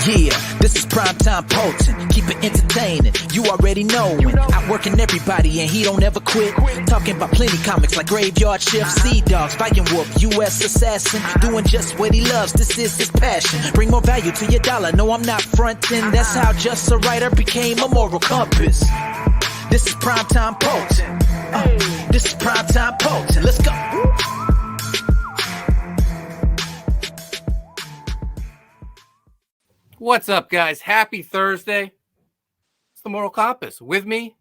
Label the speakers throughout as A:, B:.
A: Yeah, this is primetime Poulton. Keep it entertaining. You already knowin'. Outworking everybody and he don't ever quit. Talking about plenty comics like Graveyard Shift, Sea Dogs, Viking Wolf, U.S. Assassin. Doing just what he loves. This is his passion. Bring more value to your dollar. No, I'm not frontin'. That's how just a writer became a moral compass. This is primetime Poulton. This is primetime Poulton. Let's go.
B: What's up, guys? Happy Thursday. It's the Moral Compass. With me,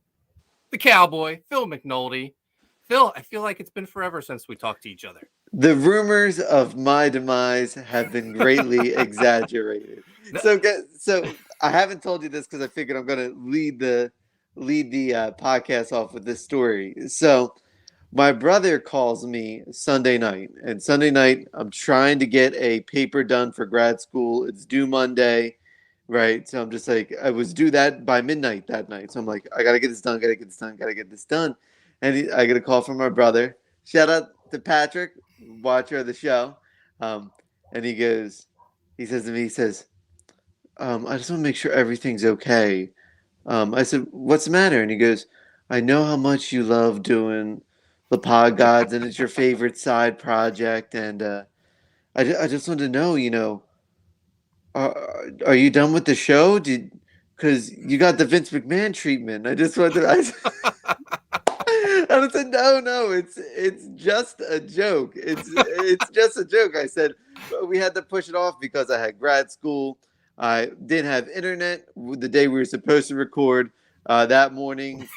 B: the Cowboy, Phil McNulty. Phil, I feel like it's been forever since we talked to each other.
C: The rumors of my demise have been greatly exaggerated. So I haven't told you this because I figured I'm going to lead the podcast off with this story. So my brother calls me Sunday night, and Sunday night I'm trying to get a paper done for grad school. It's due Monday, right? So I'm just like, I was due that by midnight that night. So I'm like, I got to get this done, got to get this done. And I get a call from my brother. Shout out to Patrick, watcher of the show. And he says to me, I just want to make sure everything's okay. I said, what's the matter? And he goes, I know how much you love doing the Pod Gods, and it's your favorite side project. And I just wanted to know, are you done with the show? Because you got the Vince McMahon treatment. I just wanted to... And I said, no, it's just a joke. It's just a joke. I said, we had to push it off because I had grad school. I didn't have internet the day we were supposed to record. That morning,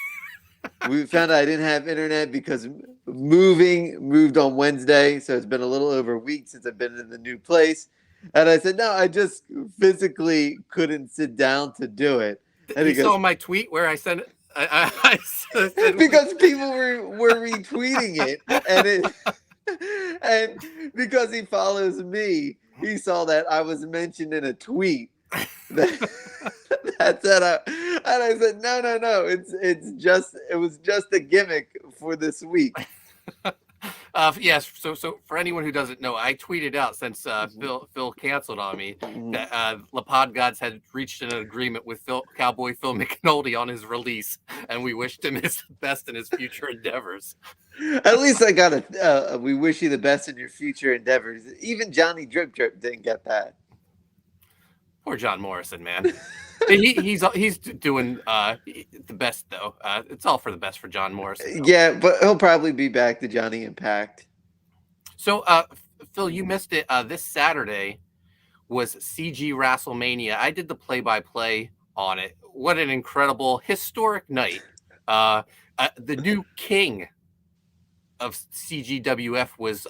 C: we found out I didn't have internet because moved on Wednesday. So it's been a little over a week since I've been in the new place. And I said, no, I just physically couldn't sit down to do it. And
B: he saw my tweet where I said, I said
C: because people were retweeting it, and because he follows me, he saw that I was mentioned in a tweet. That said, and I said, no, it was just a gimmick for this week.
B: Yes. So for anyone who doesn't know, I tweeted out since Phil canceled on me that the Pod Gods had reached an agreement with Cowboy Phil McNulty on his release, and we wished him his best in his future endeavors.
C: At least I got we wish you the best in your future endeavors. Even Johnny Drip didn't get that.
B: Poor John Morrison, man. He's doing the best though. It's all for the best for John Morrison. Though.
C: Yeah, but he'll probably be back to Johnny Impact.
B: So, Phil, you missed it. This Saturday was CG WrestleMania. I did the play-by-play on it. What an incredible, historic night. The new king of CGWF was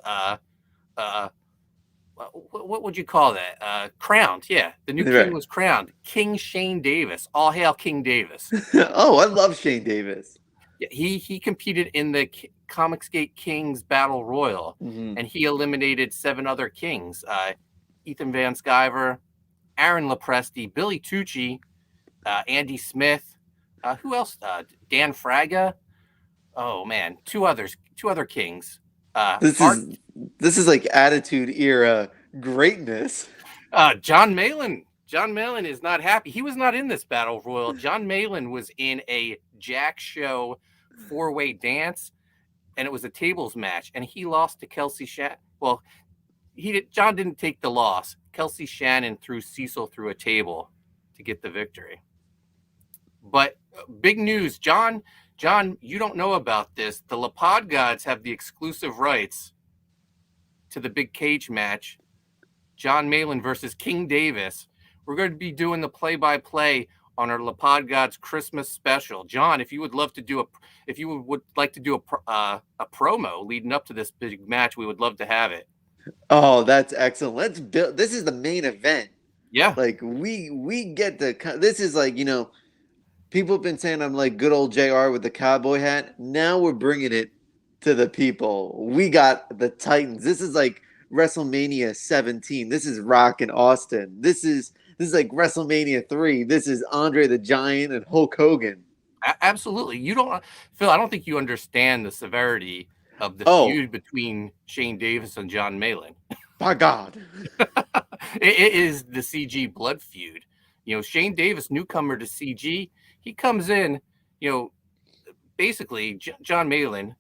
B: what would you call that? Crowned, yeah. The new king was crowned. King Shane Davis. All hail King Davis.
C: Oh, I love Shane Davis.
B: Yeah, he competed in the Comicsgate Kings Battle Royal, and he eliminated 7 other kings. Ethan Van Sciver, Aaron Lopresti, Billy Tucci, Andy Smith. Who else? Dan Fraga. Oh, man. 2 other kings.
C: This is like Attitude Era greatness.
B: John Malin is not happy. He was not in this battle royal. John Malin was in a Jack Show 4-way dance, and it was a tables match, and he lost to Kelsey Shannon. Well, John didn't take the loss. Kelsey Shannon threw Cecil through a table to get the victory. But big news, John, you don't know about this. The Pod Gods have the exclusive rights to the big cage match, John Malin versus King Davis. We're going to be doing the play-by-play on our Pod Gods Christmas special. John, if you would like to do a promo leading up to this big match, we would love to have it.
C: Oh, that's excellent. Let's build. This is the main event.
B: Yeah,
C: like we get this is like, people have been saying I'm like good old JR with the cowboy hat. Now we're bringing it to the people. We got the Titans. This is like WrestleMania 17. This is Rock and Austin. This is like WrestleMania 3. This is Andre the Giant and Hulk Hogan.
B: Absolutely. Phil, I don't think you understand the severity of the feud between Shane Davis and John Malin.
C: By God.
B: It is the CG blood feud. Shane Davis, newcomer to CG, he comes in, basically John Malin,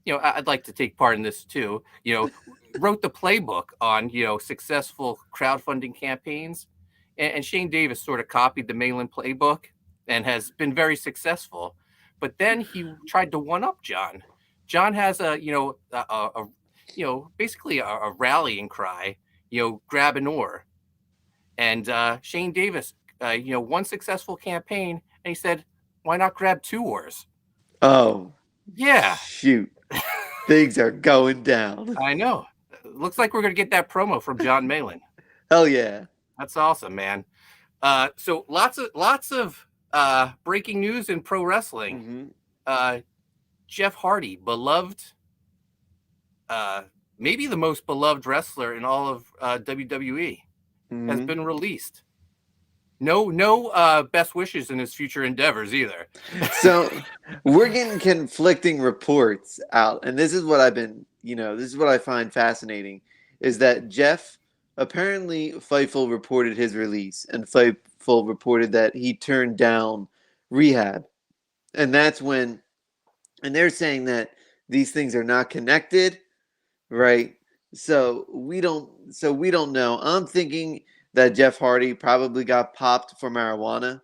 B: I'd like to take part in this too, wrote the playbook on, successful crowdfunding campaigns. And Shane Davis sort of copied the Malin playbook and has been very successful. But then he tried to one up John. John has basically a rallying cry, grab an oar. And Shane Davis, one successful campaign, and he said, why not grab 2 oars?
C: Oh,
B: Yeah.
C: shoot. Things are going down.
B: I know. Looks like we're going to get that promo from John Malin.
C: Hell yeah.
B: That's awesome, man. So lots of breaking news in pro wrestling.
C: Mm-hmm.
B: Jeff Hardy, beloved, maybe the most beloved wrestler in all of WWE, has been released. No best wishes in his future endeavors either.
C: So we're getting conflicting reports out, and this is what this is what I find fascinating, is that Jeff, apparently Fightful reported his release, and Fightful reported that he turned down rehab. And they're saying that these things are not connected, right? So we don't know. I'm thinking that Jeff Hardy probably got popped for marijuana,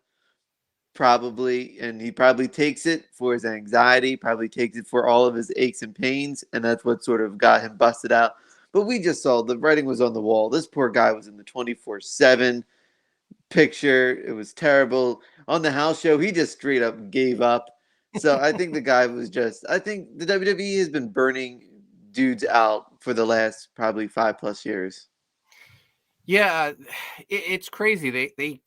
C: probably, and he probably takes it for his anxiety, probably takes it for all of his aches and pains, and that's what sort of got him busted out. But we just saw the writing was on the wall. This poor guy was in the 24/7 picture. It was terrible. On the house show, he just straight up gave up. So I think the guy was I think the WWE has been burning dudes out for the last probably 5+ years.
B: Yeah, it's crazy. They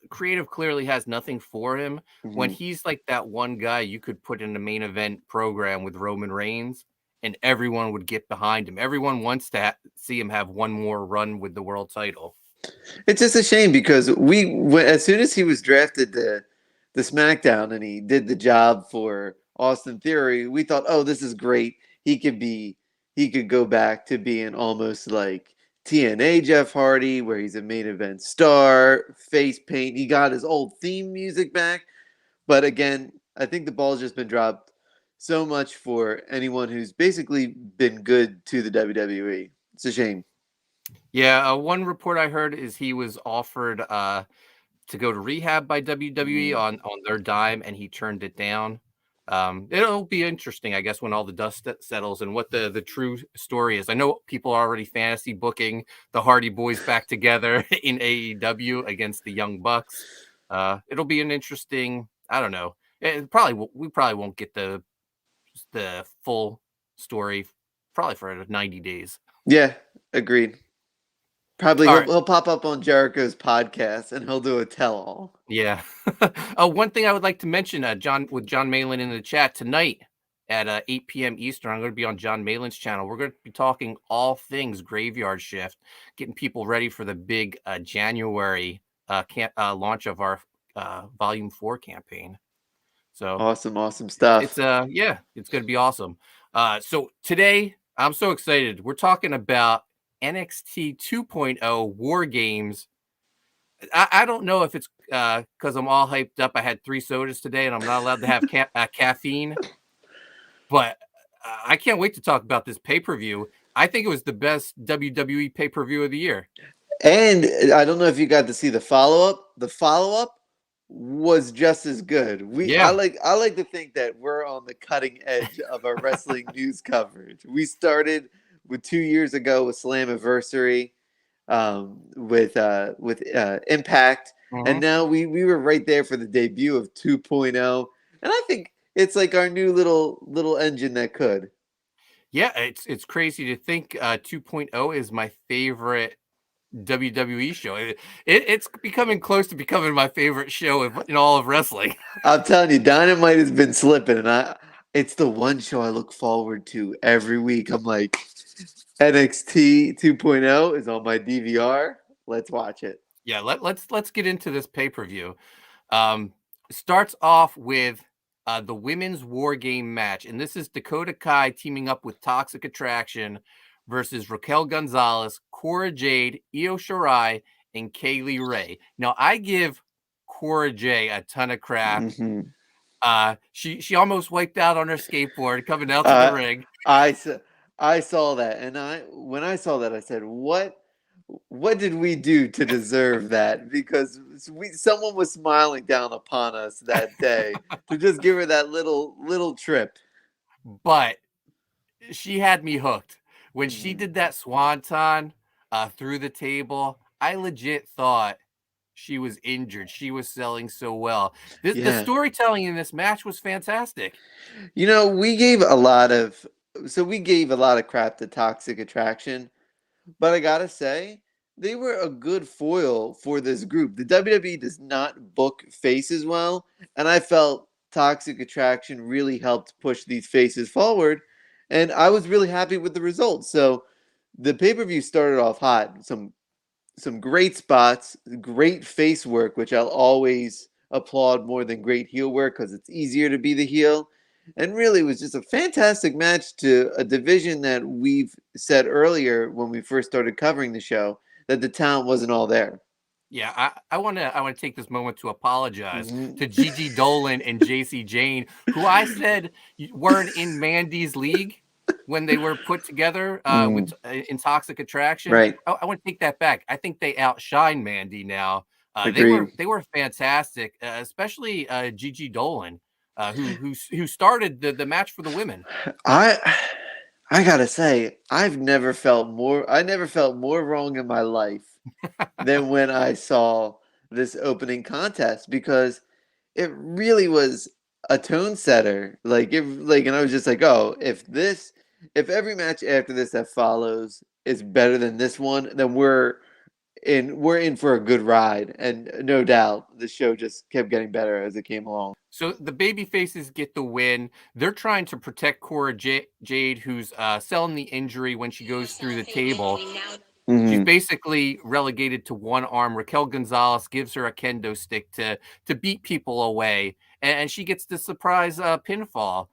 B: creative clearly has nothing for him. When he's like that one guy you could put in a main event program with Roman Reigns and everyone would get behind him. Everyone wants to see him have one more run with the world title.
C: It's just a shame because as soon as he was drafted to the SmackDown and he did the job for Austin Theory, we thought, oh, this is great. He could go back to being almost like TNA Jeff Hardy, where he's a main event star, face paint. He got his old theme music back. But again, I think the ball's just been dropped so much for anyone who's basically been good to the WWE. It's a shame.
B: Yeah, one report I heard is he was offered to go to rehab by WWE on their dime, and he turned it down. It'll be interesting, I guess, when all the dust settles and what the true story is. I know people are already fantasy booking the Hardy Boys back together in AEW against the Young Bucks. It'll be an interesting. I don't know. We probably won't get the full story probably for 90 days.
C: Yeah, agreed. Probably
B: All right.
C: he'll pop up on Jericho's podcast and he'll do a tell-all.
B: Yeah. One thing I would like to mention, John Malin in the chat tonight at 8 p.m. Eastern, I'm going to be on John Malin's channel. We're going to be talking all things Graveyard Shift, getting people ready for the big January launch of our Volume 4 campaign. So
C: awesome stuff.
B: It's it's going to be awesome. So today, I'm so excited. We're talking about NXT 2.0 War Games. I don't know if it's because I'm all hyped up. I had 3 sodas today and I'm not allowed to have caffeine. But I can't wait to talk about this pay-per-view. I think it was the best WWE pay-per-view of the year.
C: And I don't know if you got to see the follow-up. The follow-up was just as good. I like to think that we're on the cutting edge of our wrestling news coverage. We started with 2 years ago with Slammiversary, with Impact, and now we were right there for the debut of 2.0, and I think it's like our new little engine that could.
B: Yeah, it's crazy to think 2.0 is my favorite WWE show. It's becoming close to becoming my favorite show in all of wrestling.
C: I'm telling you, Dynamite has been slipping, and it's the one show I look forward to every week. I'm like, NXT 2.0 is on my DVR. Let's watch it.
B: Yeah, let's get into this pay-per-view. Starts off with the women's War Game match, and this is Dakota Kai teaming up with Toxic Attraction versus Raquel Gonzalez, Cora Jade, Io Shirai, and Kaylee Ray. Now, I give Cora Jade a ton of crap.
C: Mm-hmm.
B: She almost wiped out on her skateboard coming out to the ring.
C: I saw that, and when I saw that, I said, What did we do to deserve that? Because someone was smiling down upon us that day to just give her that little trip.
B: But she had me hooked. When she
C: Mhm.
B: did that swanton through the table, I legit thought she was injured. She was selling so well. The
C: Yeah.
B: storytelling in this match was fantastic.
C: We gave a lot of crap to Toxic Attraction, but I gotta say, they were a good foil for this group. The WWE does not book faces well, and I felt Toxic Attraction really helped push these faces forward, and I was really happy with the results. So the pay-per-view started off hot. Some great spots, great face work, which I'll always applaud more than great heel work because it's easier to be the heel. And really, it was just a fantastic match to a division that we've said earlier when we first started covering the show that the talent wasn't all there.
B: Yeah, I want to take this moment to apologize
C: Mhm.
B: to Gigi Dolan and JC Jane, who I said weren't in Mandy's league when they were put together in Toxic Attraction.
C: Right.
B: I want to take that back. I think they outshine Mandy now.
C: Agreed.
B: They were fantastic, especially Gigi Dolan, who started the match for the women.
C: I gotta say, I never felt more wrong in my life than when I saw this opening contest because it really was a tone setter. And I was just like, oh, if every match after this that follows is better than this one, then we're in for a good ride. And no doubt, the show just kept getting better as it came along.
B: So the baby faces get the win. They're trying to protect Cora Jade, who's selling the injury when she goes through the table. She's basically relegated to one arm. Raquel Gonzalez gives her a kendo stick to beat people away, and she gets the surprise pinfall.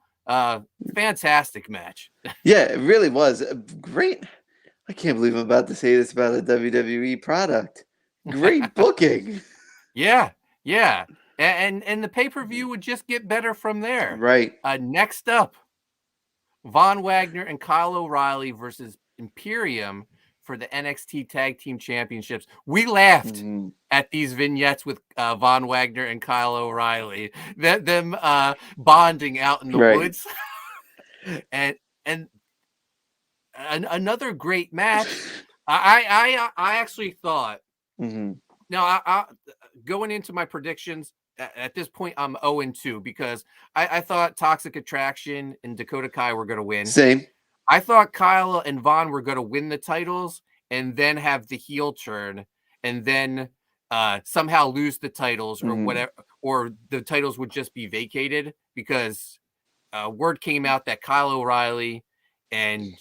B: Fantastic match.
C: Yeah, it really was great. I can't believe I'm about to say this about a WWE product. Great booking.
B: Yeah. And the pay-per-view would just get better from there.
C: Right.
B: Next up, Von Wagner and Kyle O'Reilly versus Imperium for the NXT Tag Team Championships. We laughed at these vignettes with Von Wagner and Kyle O'Reilly, them bonding out in the woods, and another great match. I actually thought. Now, I going into my predictions. At this point, I'm 0-2 because I thought Toxic Attraction and Dakota Kai were going to win.
C: Same.
B: I thought Kyle and Vaughn were going to win the titles and then have the heel turn and then somehow lose the titles or whatever, or the titles would just be vacated because word came out that Kyle O'Reilly and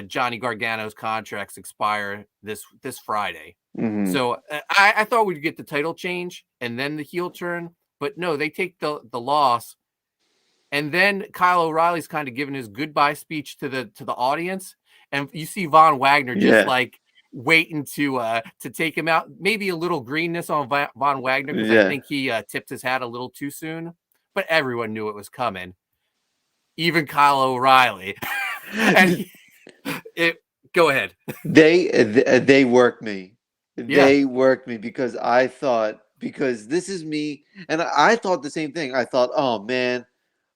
B: Johnny Gargano's contracts expire this Friday. So I thought we'd get the title change and then the heel turn, but no, they take the loss. And then Kyle O'Reilly's kind of giving his goodbye speech to the audience, and you see Von Wagner just like waiting to take him out. Maybe a little greenness on Von Wagner because I think he tipped his hat a little too soon, but everyone knew it was coming, even Kyle O'Reilly. And go ahead.
C: They worked me. They worked me because I thought this is me, and I thought the same thing. I thought, oh man.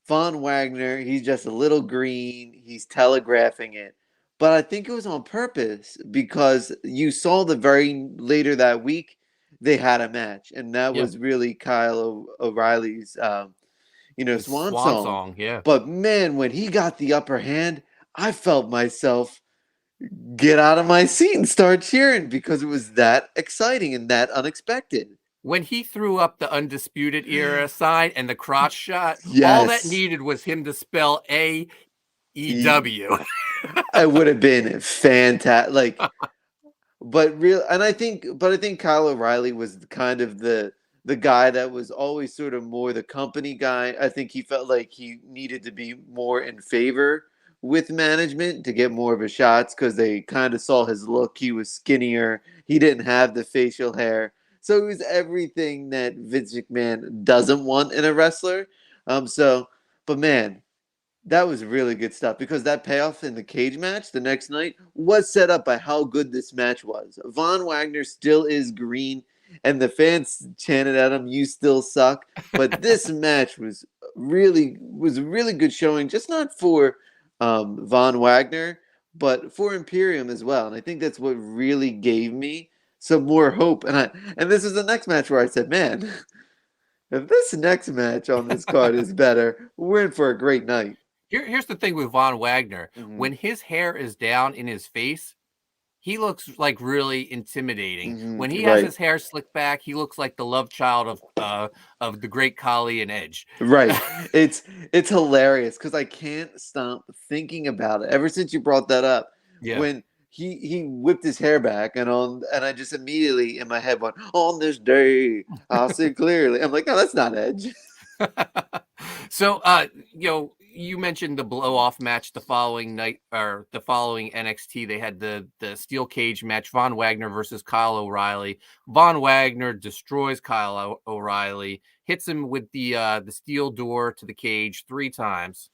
C: Von Wagner, he's just a little green. He's telegraphing it. But I think it was on purpose because you saw later that week, they had a match. And that was really Kyle O'Reilly's, swan song.
B: Yeah.
C: But man, when he got the upper hand, I felt myself get out of my seat and start cheering because it was that exciting and that unexpected.
B: When he threw up the Undisputed Era sign and the crotch shot,
C: yes.
B: all that needed was him to spell AEW.
C: It would have been fantastic. I think Kyle O'Reilly was kind of the guy that was always sort of more the company guy. I think he felt like he needed to be more in favor with management to get more of his shots because they kind of saw his look. He was skinnier. He didn't have the facial hair. So it was everything that Vince McMahon doesn't want in a wrestler. But man, that was really good stuff because that payoff in the cage match the next night was set up by how good this match was. Von Wagner still is green, and the fans chanted at him, "You still suck." But this match was a really good showing, just not for Von Wagner, but for Imperium as well. And I think that's what really gave me some more hope. And this is the next match where I said, man, if this next match on this card is better, we're in for a great night.
B: Here's the thing with Von Wagner.
C: Mhm.
B: When his hair is down in his face, he looks like really intimidating.
C: Mhm,
B: When he has
C: right.
B: his hair slicked back, he looks like the love child of the great Khali and Edge.
C: Right. It's hilarious because I can't stop thinking about it ever since you brought that up.
B: Yeah.
C: When he whipped his hair back and I just immediately in my head went, "On this day, I'll see clearly." I'm like, no, that's not Edge.
B: So, you mentioned the blow off match the following night or the following NXT. They had the steel cage match, Von Wagner versus Kyle O'Reilly. Von Wagner destroys Kyle O'Reilly, hits him with the steel door to the cage 3 times.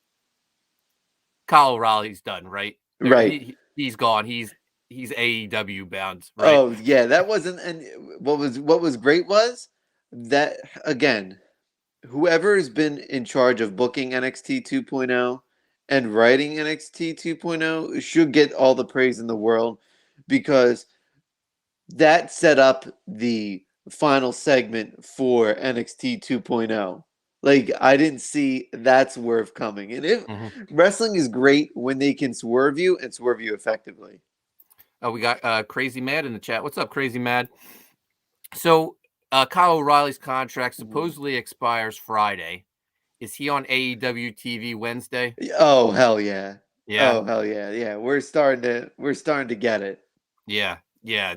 B: Kyle O'Reilly's done, right?
C: Right.
B: He's gone. He's AEW bound, right?
C: Oh yeah, that wasn't. And what was great was that again, whoever has been in charge of booking NXT 2.0 and writing NXT 2.0 should get all the praise in the world because that set up the final segment for NXT 2.0. Like I didn't see that swerve coming. And if wrestling is great when they can swerve you and swerve you effectively.
B: Oh, we got Crazy Mad in the chat. What's up, Crazy Mad? So Kyle O'Reilly's contract supposedly expires Friday. Is he on AEW TV Wednesday?
C: Oh hell yeah!
B: Yeah.
C: Oh hell yeah! Yeah, we're starting to get it.
B: Yeah.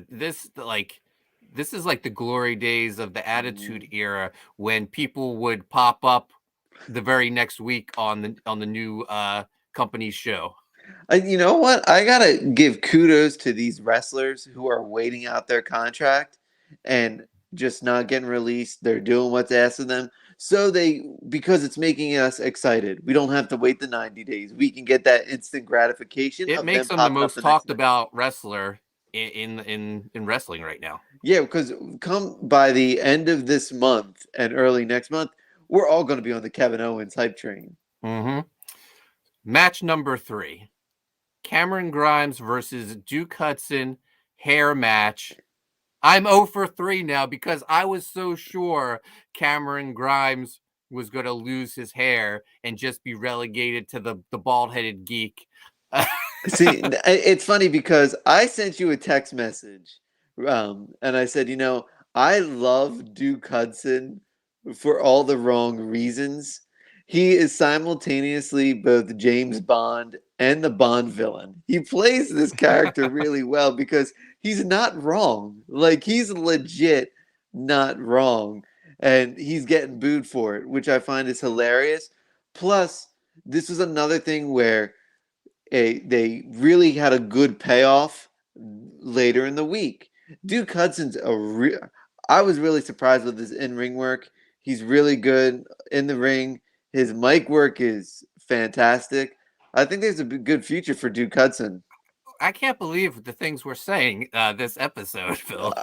B: This is like the glory days of the Attitude Era when people would pop up the very next week on the new company's show.
C: You know what? I gotta give kudos to these wrestlers who are waiting out their contract and just not getting released. They're doing what's asked of them. So because it's making us excited. We don't have to wait the 90 days. We can get that instant gratification.
B: It makes them the most talked about wrestler in wrestling right now.
C: Yeah, because come by the end of this month and early next month, we're all going to be on the Kevin Owens hype train.
B: Match number 3. Cameron Grimes versus Duke Hudson hair match. I'm 0 for 3 now because I was so sure Cameron Grimes was going to lose his hair and just be relegated to the bald-headed geek.
C: See, it's funny because I sent you a text message and I said, I love Duke Hudson for all the wrong reasons. He is simultaneously both James Bond and the Bond villain. He plays this character really well because he's not wrong. Like, he's legit not wrong. And he's getting booed for it, which I find is hilarious. Plus, this was another thing where they really had a good payoff later in the week. Duke Hudson's I was really surprised with his in-ring work. He's really good in the ring. His mic work is fantastic. I think there's a good future for Duke Hudson.
B: I can't believe the things we're saying this episode, Phil.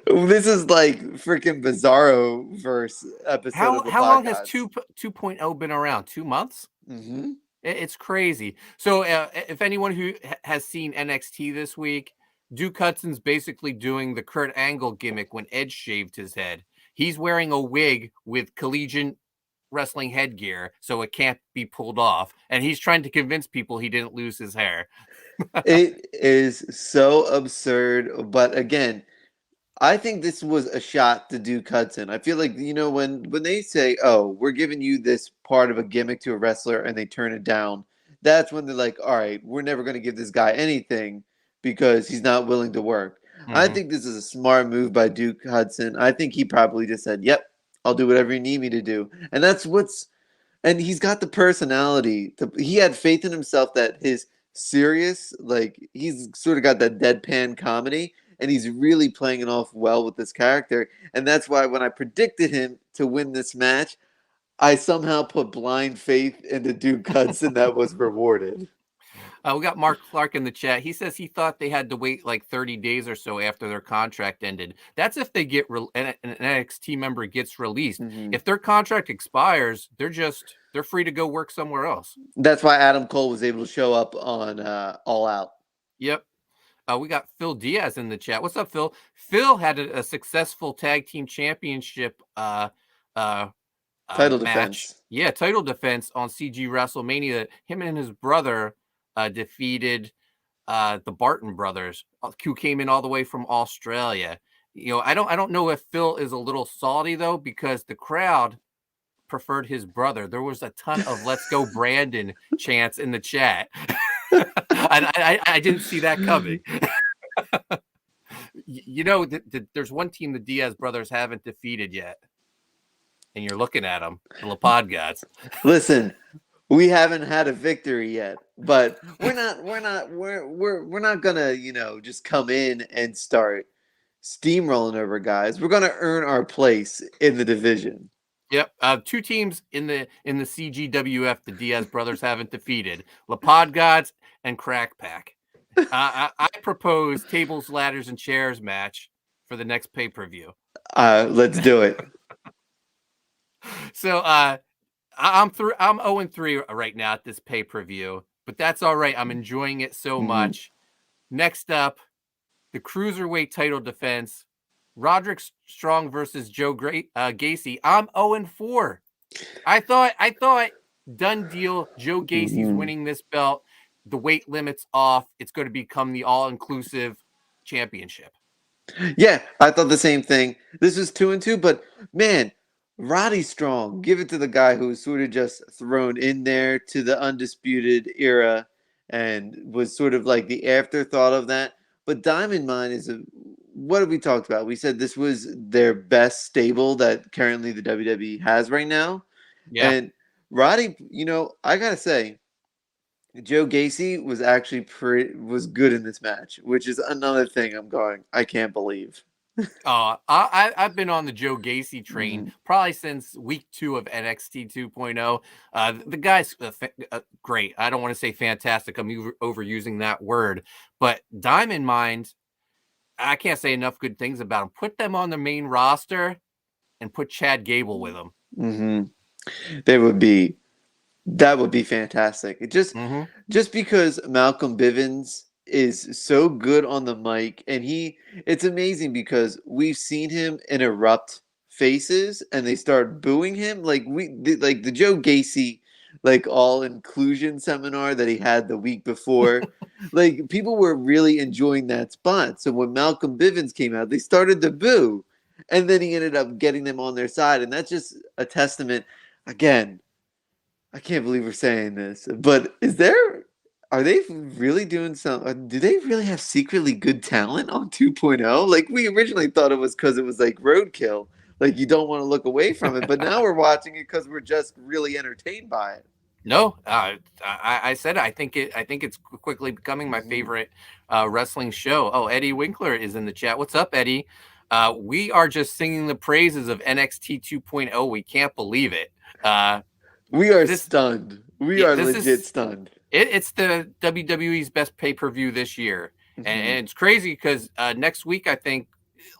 C: This is like freaking Bizarro verse episode.
B: How long has 2.0 been around? 2 months?
C: Mm-hmm.
B: It's crazy. So if anyone who has seen NXT this week, Duke Hudson's basically doing the Kurt Angle gimmick when Edge shaved his head. He's wearing a wig with collegiate wrestling headgear, so it can't be pulled off. And he's trying to convince people he didn't lose his hair.
C: It is so absurd. But again, I think this was a shot to Duke Hudson. I feel like, when they say, oh, we're giving you this part of a gimmick to a wrestler and they turn it down, that's when they're like, all right, we're never going to give this guy anything because he's not willing to work. I think this is a smart move by Duke Hudson. I think he probably just said, yep, I'll do whatever you need me to do. And And he's got the personality. He had faith in himself that his serious, like he's sort of got that deadpan comedy, and he's really playing it off well with this character. And that's why when I predicted him to win this match, I somehow put blind faith into Duke Hudson that was rewarded.
B: We got Mark Clark in the chat. He says he thought they had to wait like 30 days or so after their contract ended. That's if they get an NXT member gets released.
C: Mhm.
B: If their contract expires, they're free to go work somewhere else.
C: That's why Adam Cole was able to show up on All Out.
B: Yep. We got Phil Diaz in the chat. What's up, Phil? Phil had a successful tag team championship
C: Title
B: match.
C: defense.
B: Yeah, title defense on CG WrestleMania. Him and his brother defeated the Barton brothers, who came in all the way from Australia. You know, I don't know if Phil is a little salty though, because the crowd preferred his brother. There was a ton of "Let's go Brandon" chants in the chat. I didn't see that coming. You know, there's one team the Diaz brothers haven't defeated yet, and you're looking at them, the LaPod gods.
C: Listen, we haven't had a victory yet, but we're not gonna, just come in and start steamrolling over guys. We're gonna earn our place in the division.
B: Yep, two teams in the CGWF the Diaz brothers haven't defeated: LaPod gods and Crack Pack. I propose tables, ladders, and chairs match for the next pay-per-view.
C: Let's do it.
B: So I'm 0-3 right now at this pay-per-view, but that's all right. I'm enjoying it so much. Next up, the Cruiserweight title defense. Roderick Strong versus Joe Gacy. I'm 0-4. I thought done deal. Joe Gacy's winning this belt. The weight limit's off. It's going to become the all-inclusive championship.
C: Yeah, I thought the same thing. This was 2-2, but man, Roddy Strong, give it to the guy who was sort of just thrown in there to the Undisputed Era and was sort of like the afterthought of that. But Diamond Mine is what have we talked about? We said this was their best stable that currently the WWE has right now.
B: Yeah.
C: And Roddy, I got to say, Joe Gacy was actually was good in this match, which is another thing I can't believe.
B: I've been on the Joe Gacy train probably since week 2 of NXT 2.0. The guy's great. I don't want to say fantastic. I'm overusing that word, but Diamond Mine, I can't say enough good things about him. Put them on the main roster and put Chad Gable with them.
C: That would be fantastic. It just because Malcolm Bivens is so good on the mic, and it's amazing because we've seen him interrupt faces and they start booing him. Like the Joe Gacy all inclusion seminar that he had the week before. Like people were really enjoying that spot. So when Malcolm Bivens came out, they started to boo, and then he ended up getting them on their side, and that's just a testament. Again, I can't believe we're saying this, but are they really doing do they really have secretly good talent on 2.0? Like we originally thought it was because it was like roadkill. Like you don't want to look away from it, but now we're watching it because we're just really entertained by it.
B: No, I said it. I think it's quickly becoming my favorite wrestling show. Oh, Eddie Winkler is in the chat. What's up, Eddie? We are just singing the praises of NXT 2.0. We can't believe it.
C: We are stunned. We are legit stunned.
B: It's the WWE's best pay-per-view this year. And it's crazy because next week, I think,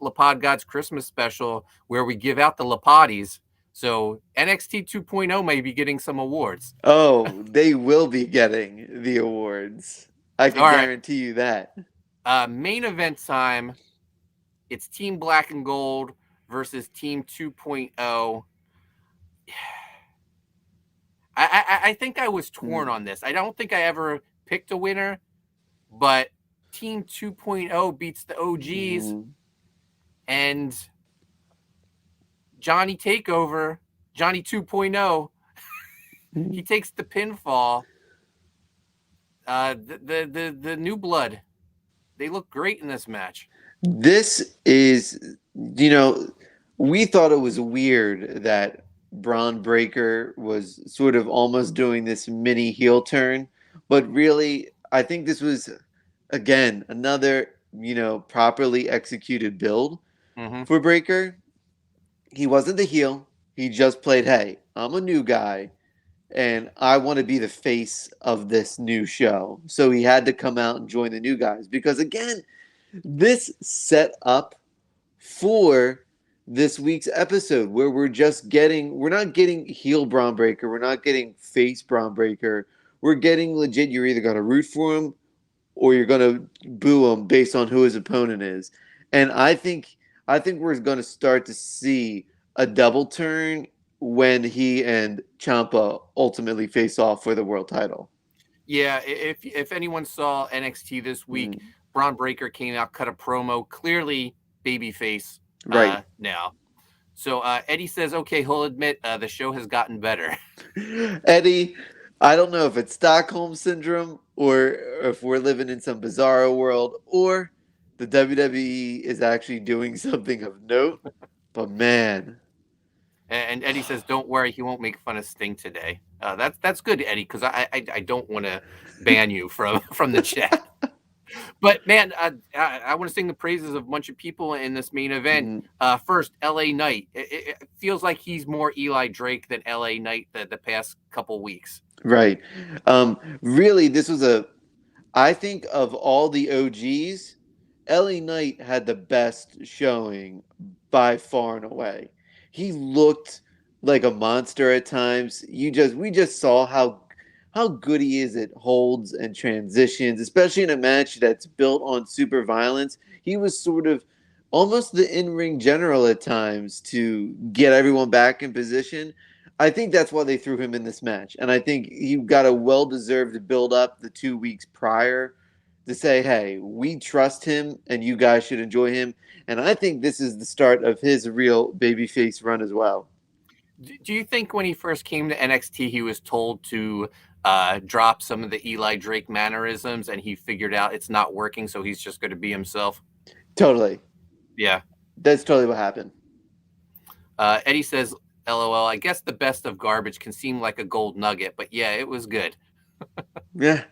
B: LaPod God's Christmas special, where we give out the LaPoddies. So NXT 2.0 may be getting some awards.
C: Oh, they will be getting the awards. I can guarantee you that.
B: Main event time. It's Team Black and Gold versus Team 2.0. I think I was torn on this. I don't think I ever picked a winner, but Team 2.0 beats the OGs, and Johnny 2.0, he takes the pinfall. The new blood, they look great in this match.
C: This is, we thought it was weird that Braun Breaker was sort of almost doing this mini heel turn, but really, I think this was again another properly executed build
B: Hmm.
C: for Breaker. He wasn't the heel. He just played, hey, I'm a new guy and I want to be the face of this new show. So he had to come out and join the new guys because again, this set up for this week's episode where we're not getting heel Braun Breaker, we're not getting face Braun Breaker. We're getting legit, you're either going to root for him or you're going to boo him based on who his opponent is. And I think we're going to start to see a double turn when he and Ciampa ultimately face off for the world title.
B: Yeah, if anyone saw NXT this week, Braun Breaker came out, cut a promo, clearly babyface
C: Right.
B: now. So Eddie says, okay, he'll admit the show has gotten better.
C: Eddie, I don't know if it's Stockholm syndrome or if we're living in some bizarro world or the WWE is actually doing something of note. But man,
B: And Eddie says, don't worry, he won't make fun of Sting today. That's good, Eddie, because I don't want to ban you from the chat. But man, I want to sing the praises of a bunch of people in this main event. First, LA Knight. It feels like he's more Eli Drake than LA Knight the past couple weeks.
C: right. Really, I think of all the OGs, LA Knight had the best showing by far and away. He looked like a monster at times. We just saw how good he is at holds and transitions, especially in a match that's built on super violence. He was sort of almost the in-ring general at times to get everyone back in position. I think that's why they threw him in this match. And I think he got a well-deserved build up the 2 weeks prior to say, hey, we trust him and you guys should enjoy him. And I think this is the start of his real babyface run as well.
B: Do you think when he first came to NXT, he was told to drop some of the Eli Drake mannerisms and he figured out it's not working, so he's just going to be himself?
C: Totally.
B: Yeah.
C: That's totally what happened.
B: Eddie says, LOL, I guess the best of garbage can seem like a gold nugget, but yeah, it was good.
C: Yeah.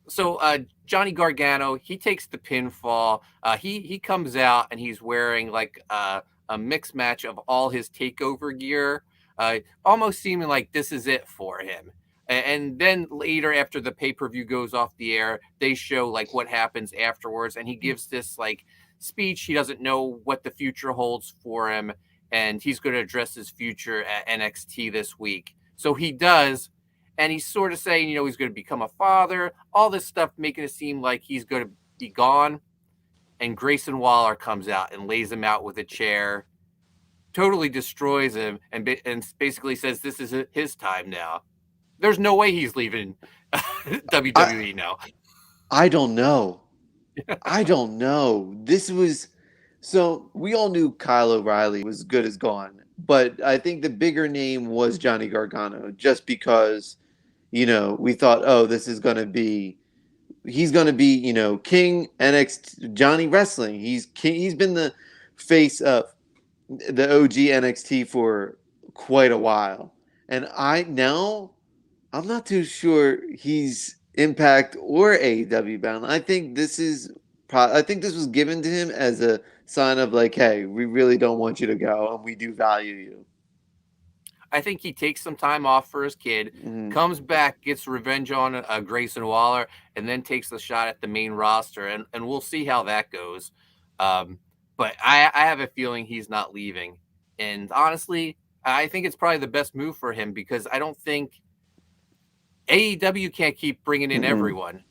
B: So Johnny Gargano, he takes the pinfall. He comes out and he's wearing like a mixed match of all his takeover gear, almost seeming like this is it for him. And then later, after the pay-per-view goes off the air, they show like what happens afterwards, and he gives this like speech. He doesn't know what the future holds for him, and he's going to address his future at NXT this week. So he does. And he's sort of saying, he's going to become a father, all this stuff, making it seem like he's going to be gone. And Grayson Waller comes out and lays him out with a chair, totally destroys him, and basically says this is his time now. There's no way he's leaving WWE now.
C: I don't know. I don't know. So we all knew Kyle O'Reilly was good as gone, but I think the bigger name was Johnny Gargano, just because we thought, oh, he's going to be, King NXT, Johnny Wrestling. He's king. He's been the face of the OG NXT for quite a while. And I'm not too sure he's Impact or AEW bound. I think this was given to him as a sign of like, hey, we really don't want you to go and we do value you.
B: I think he takes some time off for his kid, comes back, gets revenge on Grayson Waller, and then takes the shot at the main roster. And we'll see how that goes. But I have a feeling he's not leaving. And honestly, I think it's probably the best move for him because I don't think AEW can't keep bringing in everyone.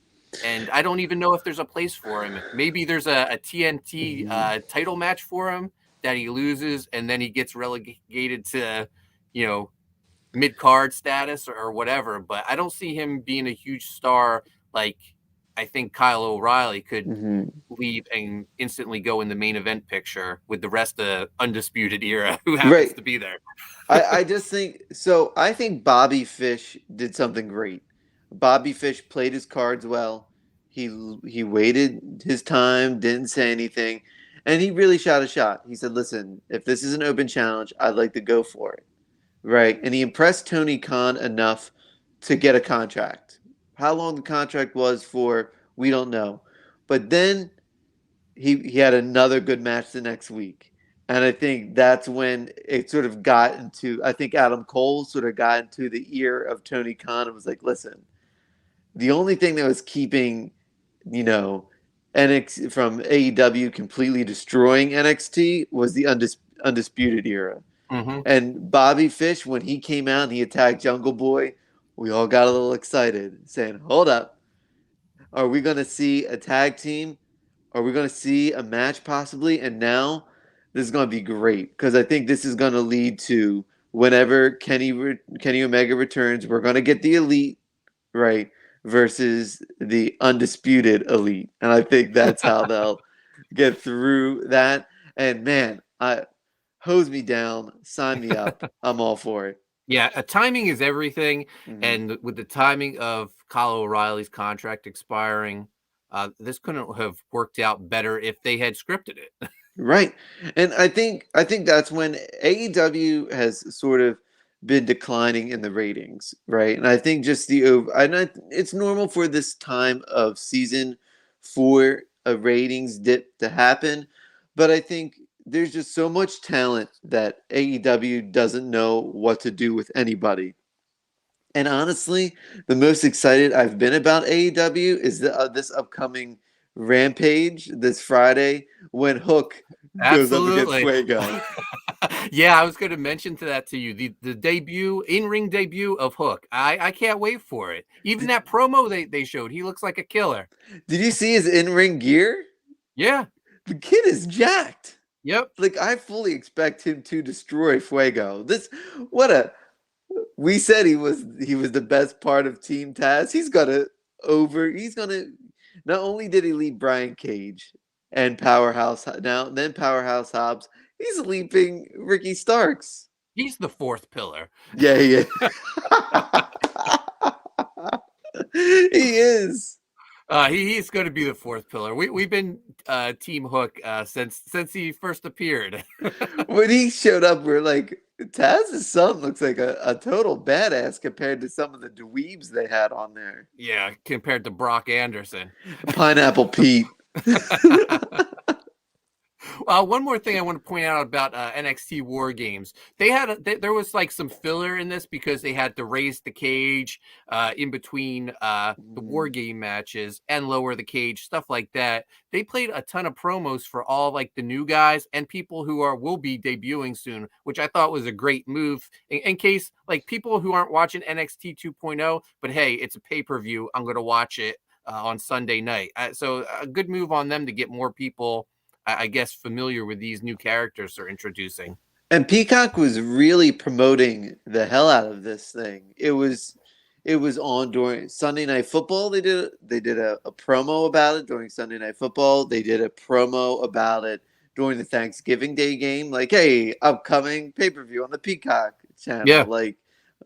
B: And I don't even know if there's a place for him. Maybe there's a TNT title match for him that he loses, and then he gets relegated to mid-card status or whatever, but I don't see him being a huge star like I think Kyle O'Reilly could leave and instantly go in the main event picture with the rest of Undisputed Era who happens to be there.
C: I think Bobby Fish did something great. Bobby Fish played his cards well. He waited his time, didn't say anything. And he really shot a shot. He said, listen, if this is an open challenge, I'd like to go for it. Right. And he impressed Tony Khan enough to get a contract. How long the contract was for, we don't know. But then he had another good match the next week. And I think that's when it sort of got into, I think Adam Cole sort of got into the ear of Tony Khan and was like, listen, the only thing that was keeping, you know, NXT from AEW completely destroying NXT was the undisputed era.
B: Mm-hmm.
C: And Bobby Fish, when he came out and he attacked Jungle Boy, we all got a little excited, saying, hold up. Are we going to see a tag team? Are we going to see a match possibly? And now this is going to be great because I think this is going to lead to whenever Kenny Omega returns, we're going to get the Elite, right, versus the Undisputed Elite. And I think that's how they'll get through that. And man, hose me down, sign me up. I'm all for it.
B: Yeah, timing is everything.
C: Mm-hmm.
B: And with the timing of Kyle O'Reilly's contract expiring, this couldn't have worked out better if they had scripted it.
C: Right. And I think that's when AEW has sort of been declining in the ratings, right? And I think just it's normal for this time of season for a ratings dip to happen, but I think there's just so much talent that AEW doesn't know what to do with anybody. And honestly, the most excited I've been about AEW is this upcoming Rampage this Friday when Hook goes up against Fuego.
B: Yeah, I was going to mention that to you. The debut, in-ring debut of Hook. I can't wait for it. Even that promo they showed, he looks like a killer.
C: Did you see his in-ring gear?
B: Yeah.
C: The kid is jacked.
B: Yep.
C: Like, I fully expect him to destroy Fuego. We said he was the best part of Team Taz. He's gonna not only did he lead Brian Cage and Powerhouse Hobbs, he's leaping Ricky Starks.
B: He's the fourth pillar.
C: Yeah, he is. He is.
B: He's going to be the fourth pillar. We've been Team Hook since he first appeared.
C: When he showed up, we're like, Taz's son looks like a total badass compared to some of the dweebs they had on there.
B: Yeah, compared to Brock Anderson.
C: Pineapple Pete.
B: One more thing I want to point out about NXT War Games. There was like some filler in this because they had to raise the cage in between the War Game matches and lower the cage, stuff like that. They played a ton of promos for all like the new guys and people who will be debuting soon, which I thought was a great move in case like people who aren't watching NXT 2.0, but hey, it's a pay-per-view. I'm going to watch it on Sunday night. So a good move on them to get more people, I guess, familiar with these new characters they're introducing.
C: And Peacock was really promoting the hell out of this thing. It was on during Sunday Night Football. They did a promo about it during Sunday Night Football. They did a promo about it during the Thanksgiving Day game. Like, hey, upcoming pay-per-view on the Peacock channel.
B: Yeah.
C: Like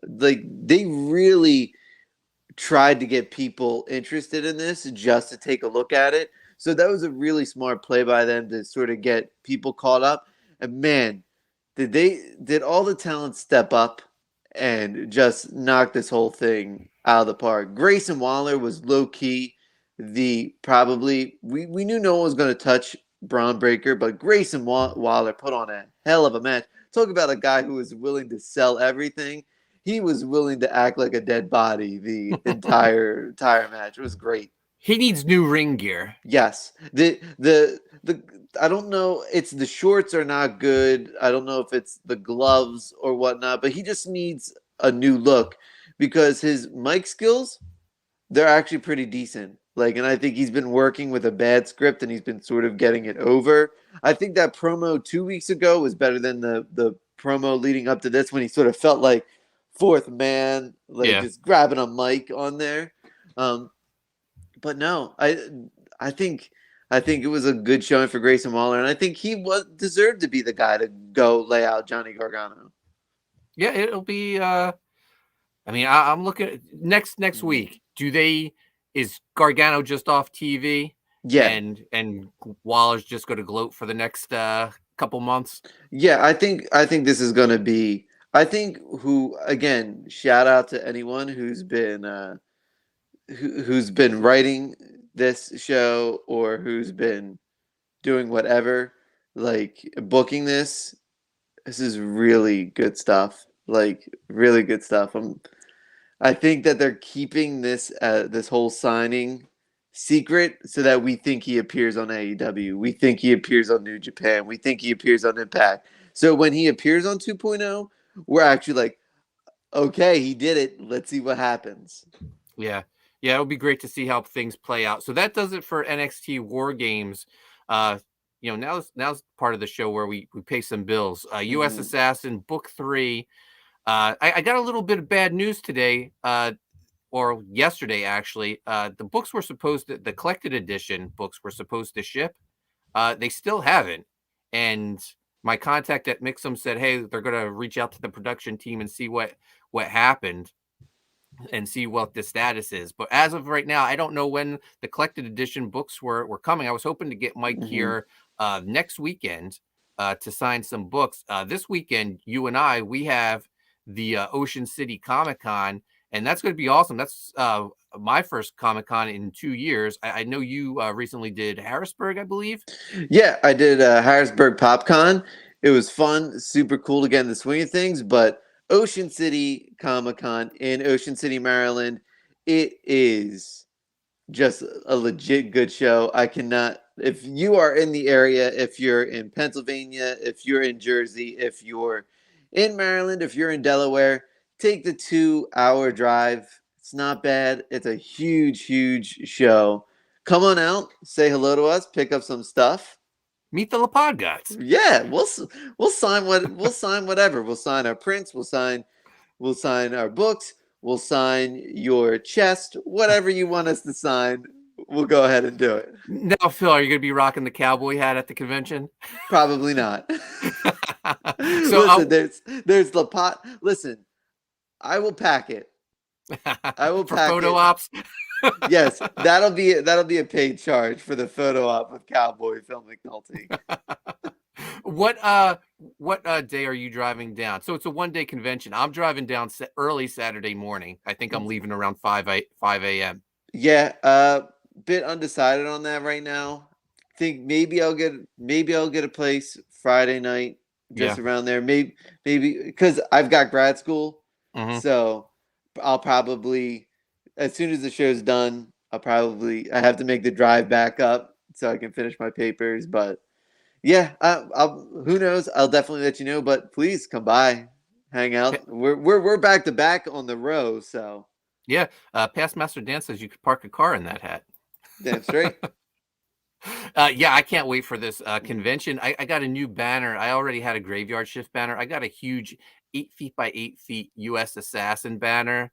C: they really tried to get people interested in this just to take a look at it. So that was a really smart play by them to sort of get people caught up. And man, did all the talent step up and just knock this whole thing out of the park. Grayson Waller was low key we knew no one was going to touch Braun Breaker, but Grayson Waller put on a hell of a match. Talk about a guy who was willing to sell everything. He was willing to act like a dead body the entire match. It was great.
B: He needs new ring gear.
C: Yes. The I don't know. It's the shorts are not good. I don't know if it's the gloves or whatnot, but he just needs a new look because his mic skills, they're actually pretty decent. And I think he's been working with a bad script and he's been sort of getting it over. I think that promo 2 weeks ago was better than the promo leading up to this when he sort of felt like fourth man, just grabbing a mic on there. But no, I think it was a good showing for Grayson Waller, and I think he deserved to be the guy to go lay out Johnny Gargano.
B: Yeah, it'll be. I'm looking at next week. Is Gargano just off TV?
C: Yeah,
B: and Waller's just going to gloat for the next couple months.
C: yeah. I think this is going to be. I think who again. Shout out to anyone who's been writing this show or who's been doing whatever, like booking this. This is really good stuff. Like really good stuff. I think that they're keeping this whole signing secret so that we think he appears on AEW. We think he appears on New Japan. We think he appears on Impact. So when he appears on 2.0, we're actually like, okay, he did it. Let's see what happens.
B: Yeah. Yeah, it'll be great to see how things play out. So that does it for NXT War Games. Now's part of the show where we pay some bills. US Assassin Book 3. I got a little bit of bad news today, or yesterday actually. The books were the collected edition books were supposed to ship. They still haven't. And my contact at Mixum said, hey, they're going to reach out to the production team and see what happened and see what the status is. But as of right now, I don't know when the collected edition books were coming. I was hoping to get Mike here next weekend to sign some books. This weekend, you and I, we have the Ocean City Comic-Con, and that's going to be awesome. That's my first Comic-Con in 2 years. I know you recently did Harrisburg, I believe.
C: Yeah, I did Harrisburg PopCon. It was fun, super cool to get in the swing of things, but Ocean City Comic-Con in Ocean City, Maryland, it is just a legit good show. I cannot, if you are in the area, if you're in Pennsylvania, if you're in Jersey, if you're in Maryland, if you're in Delaware, take the 2-hour drive. It's not bad. It's a huge, huge show. Come on out, say hello to us, pick up some stuff.
B: Meet the Lapod guys.
C: Yeah, we'll sign whatever. We'll sign our prints. We'll sign our books. We'll sign your chest. Whatever you want us to sign, we'll go ahead and do it.
B: Now, Phil, are you going to be rocking the cowboy hat at the convention?
C: Probably not.
B: So
C: listen, there's the pot. Listen, I will pack it. I will
B: for
C: pack
B: photo
C: it.
B: ops.
C: Yes, that'll be a paid charge for the photo op with Cowboy Phil McNulty.
B: What day are you driving down? So it's a 1-day convention. I'm driving down early Saturday morning. I think I'm leaving around 5 a.m.
C: Yeah, bit undecided on that right now. Think maybe I'll get a place Friday night, just around there. Maybe because I've got grad school, so I'll probably, as soon as the show's done, I have to make the drive back up so I can finish my papers. But yeah, who knows? I'll definitely let you know. But please come by, hang out. We're back to back on the row, so
B: yeah. Past Master Dan says you could park a car in that hat.
C: Damn straight.
B: Yeah, I can't wait for this convention. I got a new banner. I already had a Graveyard Shift banner. I got a huge 8 feet by 8 feet US Assassin banner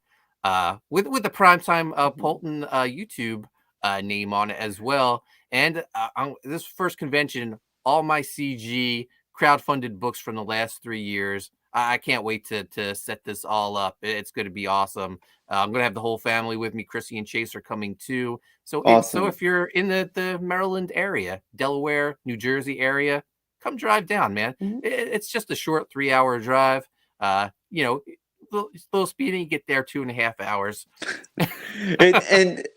B: with the primetime Poulton YouTube name on it as well. And this first convention, all my CG crowdfunded books from the last 3 years. I can't wait to set this all up. It's going to be awesome. I'm going to have the whole family with me. Chrissy and Chase are coming too. So,
C: Awesome.
B: So if you're in the Maryland area, Delaware, New Jersey area, come drive down, man. It's just a short 3-hour drive. Little speeding, you get there 2.5 hours.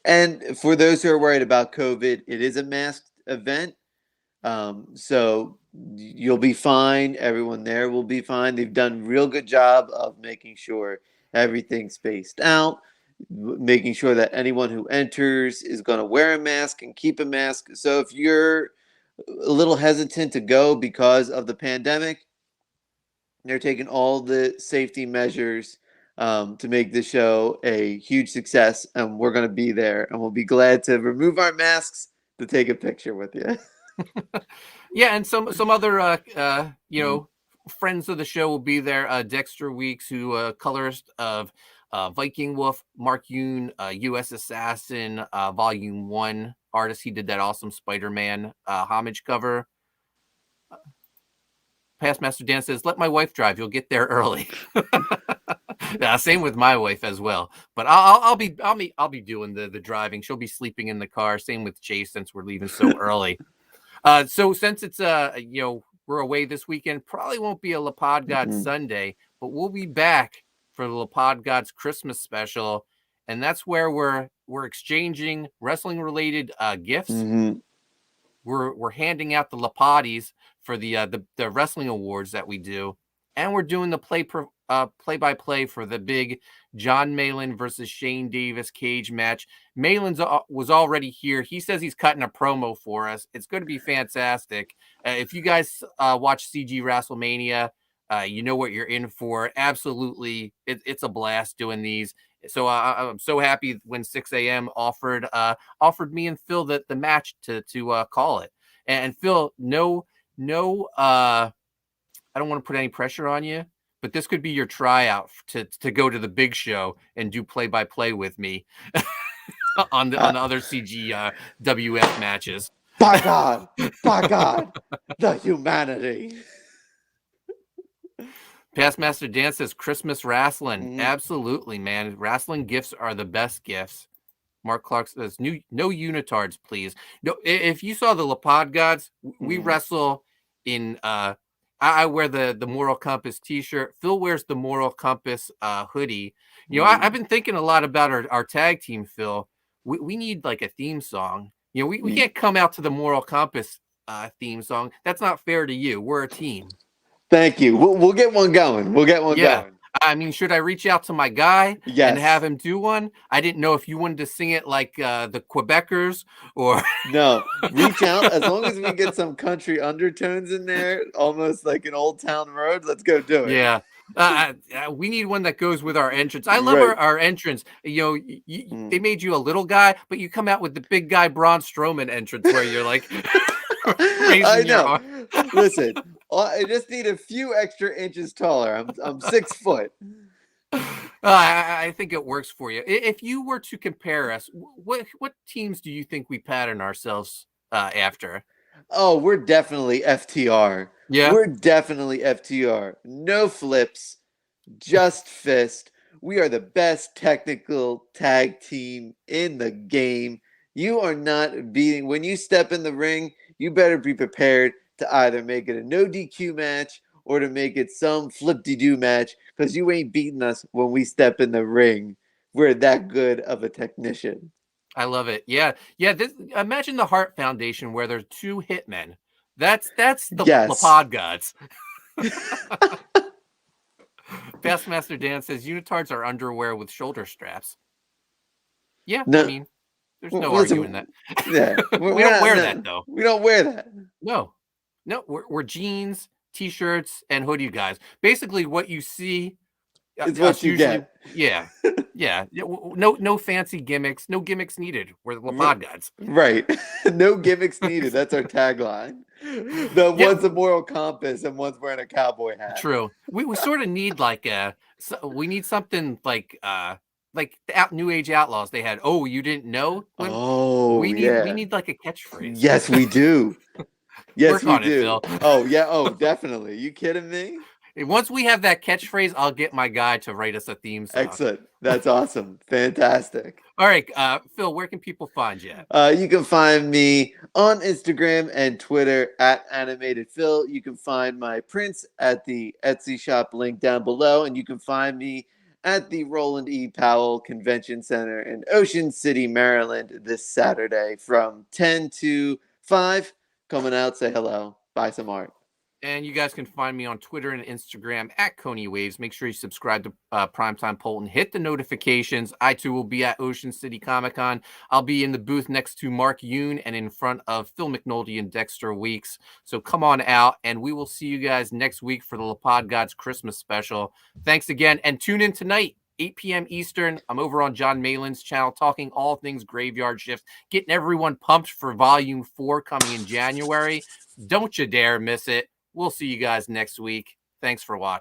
C: and for those who are worried about COVID, it is a masked event. So you'll be fine. Everyone there will be fine. They've done a real good job of making sure everything's spaced out, making sure that anyone who enters is going to wear a mask and keep a mask. So if you're a little hesitant to go because of the pandemic, they're taking all the safety measures to make the show a huge success. And we're going to be there, and we'll be glad to remove our masks to take a picture with you.
B: Yeah, and some other friends of the show will be there. Dexter Weeks, who colorist of Viking Wolf, Mark Yoon, US Assassin, Volume 1 artist. He did that awesome Spider-Man homage cover. Past Master Dan says, "Let my wife drive. You'll get there early." Same with my wife as well. But I'll be doing the driving. She'll be sleeping in the car. Same with Chase since we're leaving so early. So since it's we're away this weekend, probably won't be a La Pod God Sunday, but we'll be back for the La Pod Gods Christmas special, and that's where we're exchanging wrestling related gifts. We're handing out the Lapodis for the wrestling awards that we do, and we're doing the play-by-play for the big John Malin versus Shane Davis cage match. Malin's was already here. He says he's cutting a promo for us. It's going to be fantastic. If you guys watch CG WrestleMania, you know what you're in for. Absolutely, it's a blast doing these. So I'm so happy when 6 a.m. offered me and Phil the match to call it. And Phil, no, I don't want to put any pressure on you, but this could be your tryout to go to the big show and do play-by-play with me on the other CG WF matches.
C: By God, the humanity.
B: Past Master Dan says Christmas wrestling. Absolutely, man. Wrestling gifts are the best gifts. Mark Clark says no unitards, please. No, if you saw the La Pod Gods, we wrestle in I wear the Moral Compass t-shirt. Phil wears the Moral Compass hoodie. You know, I've been thinking a lot about our tag team, Phil. We need like a theme song. You know, we can't come out to the Moral Compass theme song. That's not fair to you. We're a team.
C: Thank you. We'll get one going. Going.
B: I mean, should I reach out to my guy and have him do one? I didn't know if you wanted to sing it like the Quebecers or...
C: No, reach out. As long as we get some country undertones in there, almost like an Old Town Road, let's go do it.
B: Yeah. We need one that goes with our entrance. I love our entrance. You know, they made you a little guy, but you come out with the big guy Braun Strowman entrance where you're like...
C: I know. Listen, I just need a few extra inches taller. I'm 6 foot.
B: I think it works for you. If you were to compare us, what teams do you think we pattern ourselves after?
C: Oh, we're definitely FTR.
B: Yeah,
C: we're definitely FTR. No flips, just fist. We are the best technical tag team in the game. You are not beating. When you step in the ring, you better be prepared to either make it a no DQ match or to make it some flip-de-doo match, because you ain't beating us when we step in the ring. We're that good of a technician.
B: I love it. Yeah. Imagine the Hart Foundation where there's 2 hitmen. That's the La Pod Gods. Past Master Dan says unitards are underwear with shoulder straps. Yeah, no. I mean, there's no arguing that.
C: Yeah,
B: we don't wear that though.
C: We don't wear that.
B: No, we're jeans, t-shirts, and hoodie guys. Basically, what you see
C: is what you get.
B: Yeah. No fancy gimmicks. No gimmicks needed. We're the La Pod Gods.
C: Right. No gimmicks needed. That's our tagline. One's a moral compass and one's wearing a cowboy hat.
B: True. We sort of need we need something like the New Age Outlaws. They had, oh, you didn't know? We need like a catchphrase.
C: Yes, we do. Yes,
B: Work on
C: we do.
B: It, Phil.
C: Oh, yeah. Oh, definitely. You kidding me?
B: Once we have that catchphrase, I'll get my guy to write us a theme song.
C: Excellent. That's awesome. Fantastic.
B: All right, Phil, where can people find you?
C: You can find me on Instagram and Twitter at AnimatedPhil. You can find my prints at the Etsy shop link down below, and you can find me at the Roland E. Powell Convention Center in Ocean City, Maryland this Saturday from 10 to 5. Coming out, say hello, buy some art.
B: And you guys can find me on Twitter and Instagram at Coney Waves. Make sure you subscribe to Primetime Poulton. Hit the notifications. I, too, will be at Ocean City Comic-Con. I'll be in the booth next to Mark Yoon and in front of Phil McNulty and Dexter Weeks. So come on out, and we will see you guys next week for the La Pod Gods Christmas special. Thanks again, and tune in tonight, 8 p.m. Eastern. I'm over on John Malin's channel talking all things Graveyard Shift, getting everyone pumped for Volume 4 coming in January. Don't you dare miss it. We'll see you guys next week. Thanks for watching.